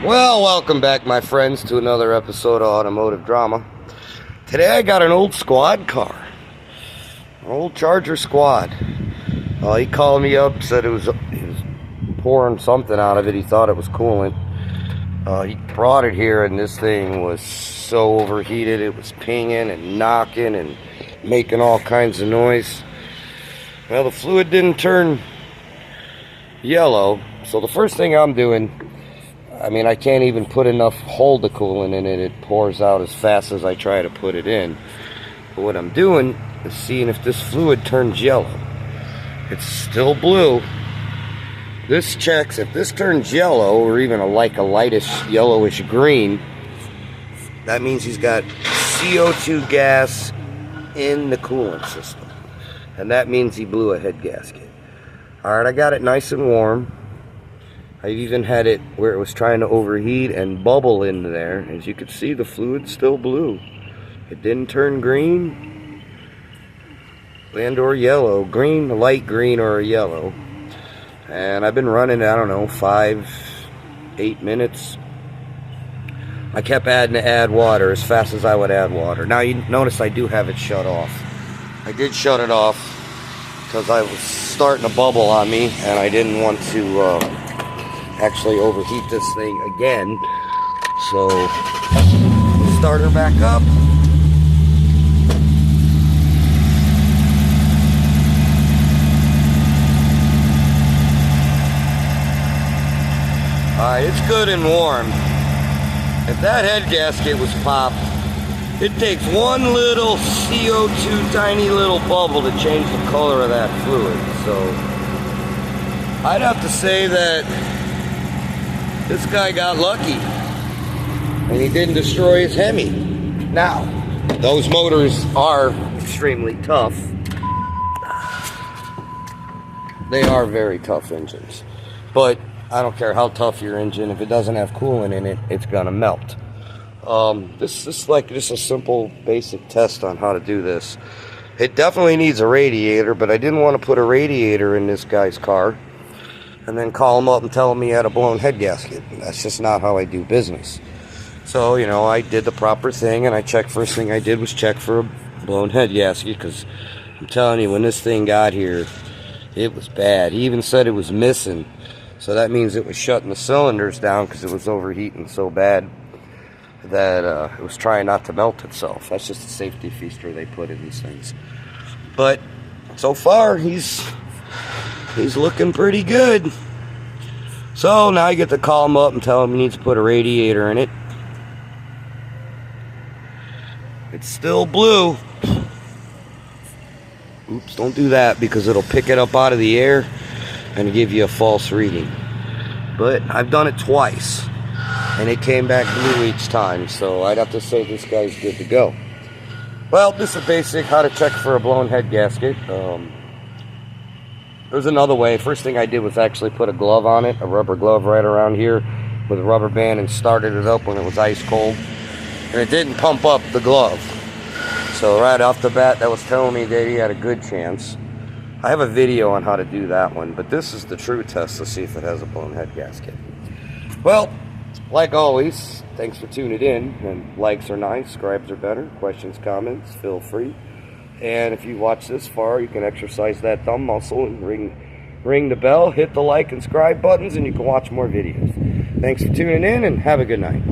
Well, welcome back, my friends, to another episode of Automotive Drama. Today I got an old squad car, an old Charger Squad. He called me up, said he was pouring something out of it. He thought it was coolant. He brought it here, and this thing was so overheated. It was pinging and knocking and making all kinds of noise. Well, the fluid didn't turn yellow, so the first thing I'm doing, I can't even put enough hold the coolant in it. It pours out as fast as I try to put it in. But what I'm doing is seeing if this fluid turns yellow. It's still blue. This checks if this turns yellow, or even like a lightish yellowish green. That means he's got CO2 gas in the coolant system, and that means he blew a head gasket. Alright, I got it nice and warm. I've even had it where it was trying to overheat and bubble into there. As you can see, the fluid's still blue. It didn't turn green and or yellow. Green, a light green or a yellow. And I've been running, 5-8 minutes. I kept add water as fast as I would add water. Now you notice I do have it shut off. I did shut it off because I was starting to bubble on me, and I didn't want to actually overheat this thing again. So start her back up. Alright, it's good and warm. If that head gasket was popped, it takes one little CO2 tiny little bubble to change the color of that fluid. So I'd have to say that this guy got lucky, and he didn't destroy his hemi. Now, those motors are extremely tough. They are very tough engines. But I don't care how tough your engine, if it doesn't have coolant in it, it's gonna melt. This is just a simple basic test on how to do this. It definitely needs a radiator, but I didn't want to put a radiator in this guy's car and then call him up and tell him he had a blown head gasket. That's just not how I do business. So, I did the proper thing, and first thing I did was check for a blown head gasket, because I'm telling you, when this thing got here, it was bad. He even said it was missing. So that means it was shutting the cylinders down because it was overheating so bad that it was trying not to melt itself. That's just a safety feature they put in these things. But so far, he's looking pretty good. So now I get to call him up and tell him he needs to put a radiator in it. It's still blue. Oops, don't do that, because it'll pick it up out of the air and give you a false reading. But I've done it twice, and it came back blue each time, so I'd have to say this guy's good to go. Well, this is basic how to check for a blown head gasket. There's another way. First thing I did was actually put a glove on it, a rubber glove right around here with a rubber band, and started it up when it was ice cold, and it didn't pump up the glove. So right off the bat, that was telling me that he had a good chance. I have a video on how to do that one, but this is the true test to see if it has a blown head gasket. Well, like always, thanks for tuning in, and likes are nice, subscribes are better, questions, comments, feel free. And if you watch this far, you can exercise that thumb muscle and ring the bell, hit the like and subscribe buttons, and you can watch more videos. Thanks for tuning in, and have a good night.